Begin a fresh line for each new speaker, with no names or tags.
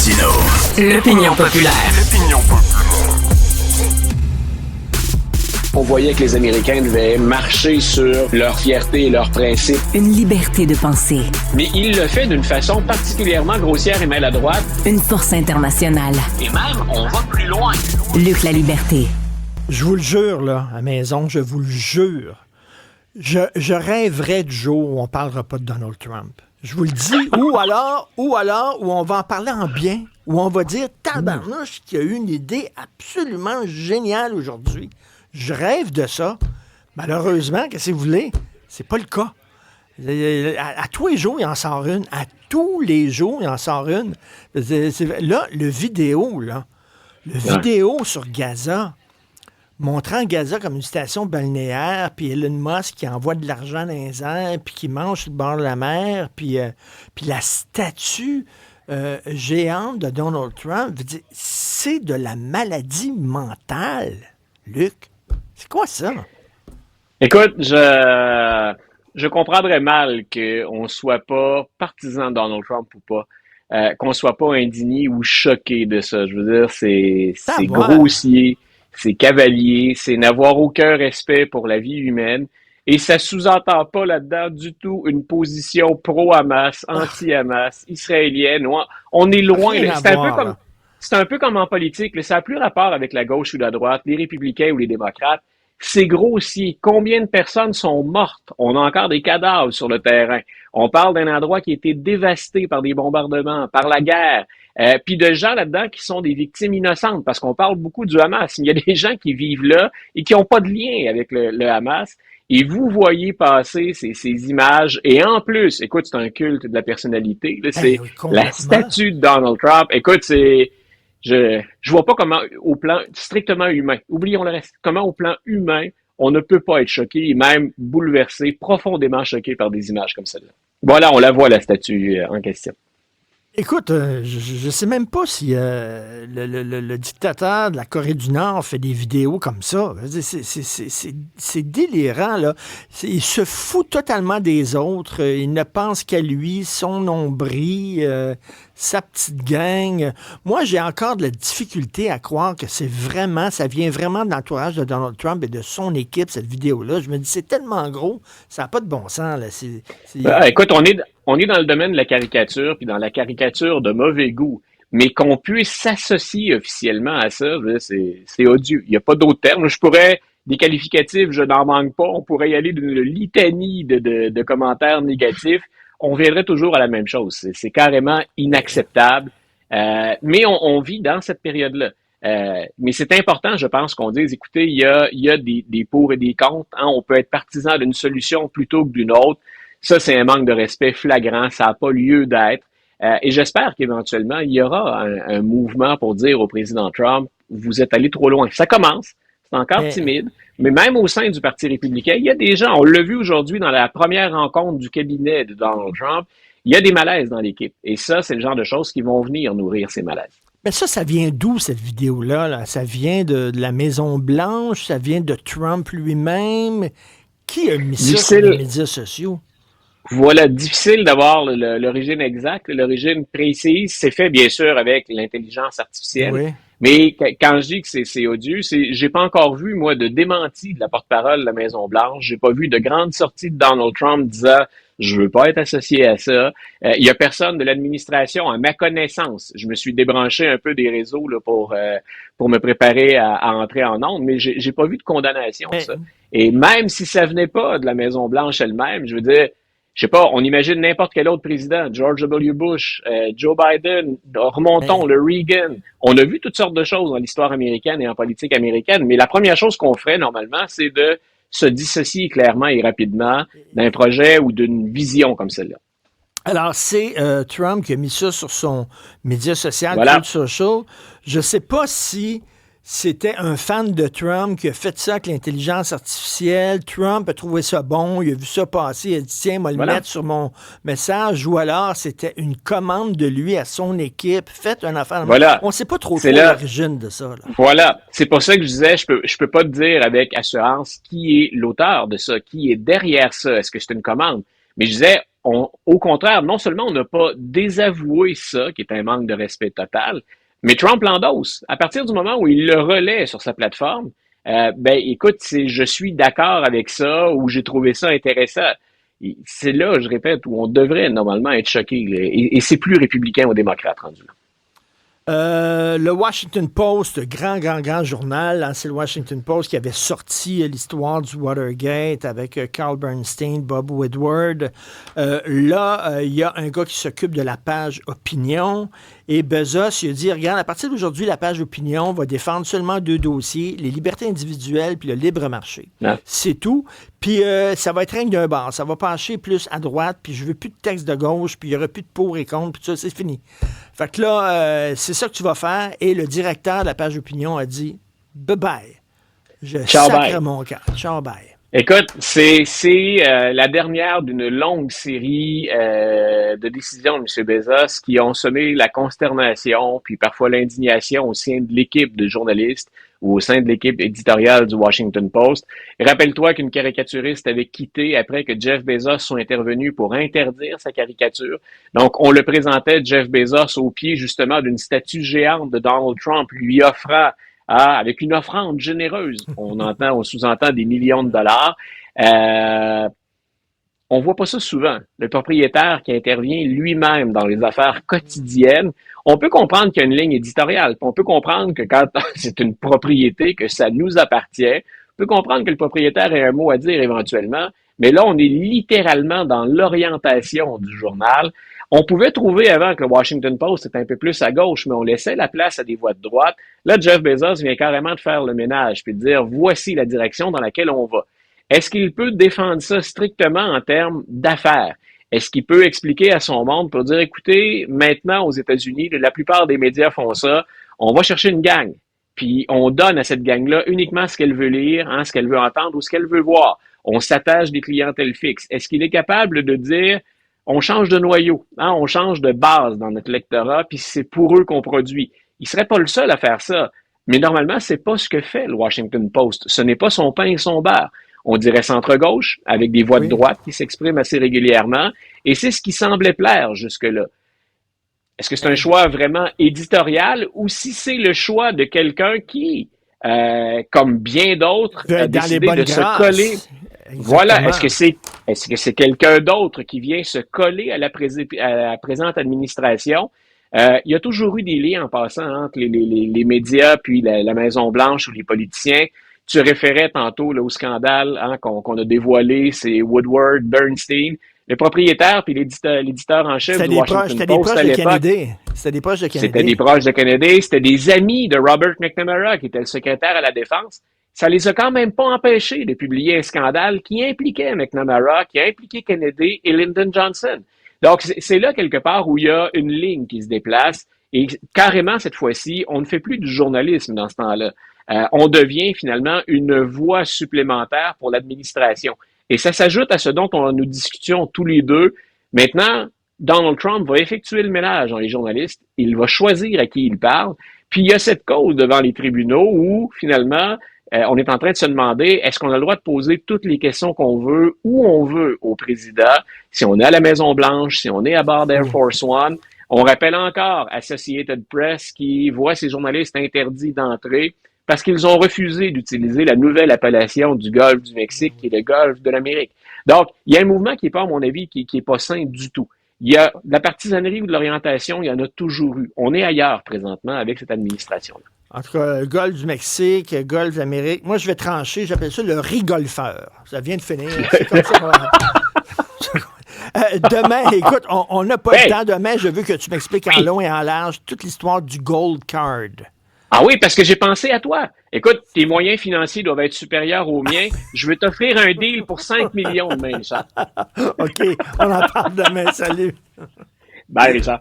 Martino.
L'opinion populaire.
On voyait que les Américains devaient marcher sur leur fierté et leurs principes.
Une liberté de penser.
Mais il le fait d'une façon particulièrement grossière et maladroite.
Une force internationale.
Et même, on va plus loin.
Luc La Liberté.
Je vous le jure, là, à maison, je vous le jure. Je rêverais du jour où on ne parlera pas de Donald Trump. Je vous le dis, ou alors, où on va en parler en bien, où on va dire, tabarnouche, qu'il y a eu une idée absolument géniale aujourd'hui. Je rêve de ça. Malheureusement, qu'est-ce que vous voulez? C'est pas le cas. À tous les jours, il en sort une. À tous les jours, il en sort une. Là, le vidéo sur Gaza, montrant Gaza comme une station balnéaire, puis Elon Musk qui envoie de l'argent dans les airs, puis qui mange sur le bord de la mer, puis la statue géante de Donald Trump, c'est de la maladie mentale, Luc. C'est quoi ça?
Écoute, je comprendrais mal qu'on ne soit pas partisan de Donald Trump ou pas, qu'on ne soit pas indigné ou choqué de ça. Je veux dire, c'est grossier, c'est cavalier, c'est n'avoir aucun respect pour la vie humaine. Et ça sous-entend pas là-dedans du tout une position pro-Hamas, anti-Hamas, israélienne. On est loin. C'est un peu comme en politique. Ça n'a plus rapport avec la gauche ou la droite, les républicains ou les démocrates. C'est grossier. Combien de personnes sont mortes? On a encore des cadavres sur le terrain. On parle d'un endroit qui a été dévasté par des bombardements, par la guerre. Puis de gens là-dedans qui sont des victimes innocentes, parce qu'on parle beaucoup du Hamas. Il y a des gens qui vivent là et qui n'ont pas de lien avec le Hamas. Et vous voyez passer ces images. Et en plus, écoute, c'est un culte de la personnalité. Là, c'est la statue de Donald Trump. Écoute, je vois pas comment, au plan strictement humain, oublions le reste, comment au plan humain, on ne peut pas être choqué et même bouleversé, profondément choqué par des images comme celle-là. Voilà, on la voit, la statue en question.
Écoute, je sais même pas si le dictateur de la Corée du Nord fait des vidéos comme ça. C'est délirant, là. Il se fout totalement des autres. Il ne pense qu'à lui, son nombril, sa petite gang. Moi, j'ai encore de la difficulté à croire que ça vient vraiment de l'entourage de Donald Trump et de son équipe, cette vidéo-là. Je me dis, c'est tellement gros, ça n'a pas de bon sens, là.
Écoute, on est dans le domaine de la caricature, puis dans la caricature de mauvais goût. Mais qu'on puisse s'associer officiellement à ça, c'est odieux. Il n'y a pas d'autre terme. Des qualificatifs, je n'en manque pas. On pourrait y aller d'une litanie de commentaires négatifs. On viendrait toujours à la même chose. C'est carrément inacceptable. Mais on vit dans cette période-là. Mais c'est important, je pense, qu'on dise, écoutez, il y a des pour et des contre. Hein, on peut être partisan d'une solution plutôt que d'une autre. Ça, c'est un manque de respect flagrant. Ça n'a pas lieu d'être. Et j'espère qu'éventuellement, il y aura un mouvement pour dire au président Trump, vous êtes allé trop loin. Ça commence. C'est encore timide. Mais même au sein du Parti républicain, il y a des gens, on l'a vu aujourd'hui dans la première rencontre du cabinet de Donald Trump, il y a des malaises dans l'équipe. Et ça, c'est le genre de choses qui vont venir nourrir ces malaises.
Mais ça vient d'où, cette vidéo-là? Là? Ça vient de la Maison-Blanche? Ça vient de Trump lui-même? Qui a mis ça sur les médias sociaux?
Voilà, difficile d'avoir l'origine exacte, l'origine précise. C'est fait, bien sûr, avec l'intelligence artificielle. Oui. Mais quand je dis que c'est odieux, j'ai pas encore vu, moi, de démenti de la porte-parole de la Maison-Blanche. J'ai pas vu de grande sortie de Donald Trump disant « je veux pas être associé à ça ». Il y a personne de l'administration, à ma connaissance. Je me suis débranché un peu des réseaux là, pour me préparer à entrer en ondes, mais j'ai pas vu de condamnation de ça. Et même si ça venait pas de la Maison-Blanche elle-même, je veux dire, je sais pas, on imagine n'importe quel autre président, George W. Bush, Joe Biden, remontons, le Reagan. On a vu toutes sortes de choses dans l'histoire américaine et en politique américaine, mais la première chose qu'on ferait normalement, c'est de se dissocier clairement et rapidement d'un projet ou d'une vision comme celle-là.
Alors, c'est Trump qui a mis ça sur son média social,
voilà.
Truth Social. Je sais pas si c'était un fan de Trump qui a fait ça avec l'intelligence artificielle. Trump a trouvé ça bon, il a vu ça passer, il a dit « Tiens, moi le mettre sur mon message ». Ou alors, c'était une commande de lui à son équipe. Faites un affaire.
Voilà.
On ne sait pas trop l'origine de ça. Là.
Voilà. C'est pour ça que je disais, je peux pas te dire avec assurance qui est l'auteur de ça, qui est derrière ça. Est-ce que c'est une commande? Mais je disais, au contraire, non seulement on n'a pas désavoué ça, qui est un manque de respect total, mais Trump l'endosse. À partir du moment où il le relaie sur sa plateforme, ben écoute, je suis d'accord avec ça ou j'ai trouvé ça intéressant. C'est là, je répète, où on devrait normalement être choqué. Là, et c'est plus républicain ou démocrate rendu là.
Le Washington Post, grand journal, hein, c'est le Washington Post qui avait sorti l'histoire du Watergate avec Carl Bernstein, Bob Woodward. Là, il y a un gars qui s'occupe de la page opinion et Bezos, il a dit, regarde, à partir d'aujourd'hui, la page opinion va défendre seulement 2 dossiers, les libertés individuelles puis le libre marché.
Ouais.
C'est tout. Puis ça va être rien que d'un bord. Ça va pencher plus à droite, puis je veux plus de texte de gauche, puis il n'y aura plus de pour et contre, puis tout ça, c'est fini. Fait que là, c'est ça que tu vas faire. Et le directeur de la page opinion a dit « Bye-bye. Je sacre mon camp. Ciao, bye. »
Écoute, c'est la dernière d'une longue série de décisions de M. Bezos qui ont semé la consternation, puis parfois l'indignation au sein de l'équipe de journalistes ou au sein de l'équipe éditoriale du Washington Post. Et rappelle-toi qu'une caricaturiste avait quitté après que Jeff Bezos soit intervenu pour interdire sa caricature. Donc, on le présentait, Jeff Bezos, au pied justement d'une statue géante de Donald Trump, lui offrant avec une offrande généreuse. On sous-entend des millions de dollars. On voit pas ça souvent. Le propriétaire qui intervient lui-même dans les affaires quotidiennes, on peut comprendre qu'il y a une ligne éditoriale. On peut comprendre que quand c'est une propriété, que ça nous appartient, on peut comprendre que le propriétaire ait un mot à dire éventuellement, mais là, on est littéralement dans l'orientation du journal. On pouvait trouver avant que le Washington Post était un peu plus à gauche, mais on laissait la place à des voix de droite. Là, Jeff Bezos vient carrément de faire le ménage puis de dire voici la direction dans laquelle on va. Est-ce qu'il peut défendre ça strictement en termes d'affaires? Est-ce qu'il peut expliquer à son monde pour dire écoutez, maintenant aux États-Unis, la plupart des médias font ça, on va chercher une gang, puis on donne à cette gang-là uniquement ce qu'elle veut lire, hein, ce qu'elle veut entendre ou ce qu'elle veut voir. On s'attache des clientèles fixes. Est-ce qu'il est capable de dire on change de noyau, hein, on change de base dans notre lectorat, puis c'est pour eux qu'on produit. Il serait pas le seul à faire ça, mais normalement, c'est pas ce que fait le Washington Post. Ce n'est pas son pain et son beurre. On dirait centre-gauche, avec des voix de droite qui s'expriment assez régulièrement, et c'est ce qui semblait plaire jusque-là. Est-ce que c'est un choix vraiment éditorial, ou si c'est le choix de quelqu'un qui, comme bien d'autres, a décidé de se coller... Exactement. Voilà. Est-ce que c'est quelqu'un d'autre qui vient se coller à la présente administration? Il y a toujours eu des liens en passant entre les médias puis la Maison-Blanche ou les politiciens. Tu référais tantôt là, au scandale qu'on a dévoilé, c'est Woodward, Bernstein. Le propriétaire puis l'éditeur en chef du Washington Post à l'époque.
C'était des proches de Kennedy.
C'était des proches de Kennedy. C'était des amis de Robert McNamara, qui était le secrétaire à la Défense. Ça les a quand même pas empêchés de publier un scandale qui impliquait McNamara, qui a impliqué Kennedy et Lyndon Johnson. Donc, c'est là quelque part où il y a une ligne qui se déplace et carrément, cette fois-ci, on ne fait plus du journalisme dans ce temps-là. On devient finalement une voix supplémentaire pour l'administration. Et ça s'ajoute à ce dont nous discutions tous les deux. Maintenant, Donald Trump va effectuer le ménage dans les journalistes. Il va choisir à qui il parle. Puis, il y a cette cause devant les tribunaux où, finalement, on est en train de se demander, est-ce qu'on a le droit de poser toutes les questions qu'on veut, où on veut au président, si on est à la Maison-Blanche, si on est à bord d'Air Force One. On rappelle encore Associated Press qui voit ces journalistes interdits d'entrer parce qu'ils ont refusé d'utiliser la nouvelle appellation du Golfe du Mexique, qui est le Golfe de l'Amérique. Donc, il y a un mouvement qui n'est pas, à mon avis, qui est pas sain du tout. Il y a de la partisanerie ou de l'orientation, il y en a toujours eu. On est ailleurs présentement avec cette administration-là.
En tout cas, Golfe du Mexique, Golfe d'Amérique. Moi, je vais trancher, j'appelle ça le rigolfeur. Ça vient de finir. C'est comme ça. Demain, écoute, on n'a pas le temps. Demain, je veux que tu m'expliques en long et en large toute l'histoire du Gold Card.
Ah oui, parce que j'ai pensé à toi. Écoute, tes moyens financiers doivent être supérieurs aux miens. Je vais t'offrir un deal pour 5 millions demain, Richard.
OK, on en parle demain. Salut.
Bye, Richard.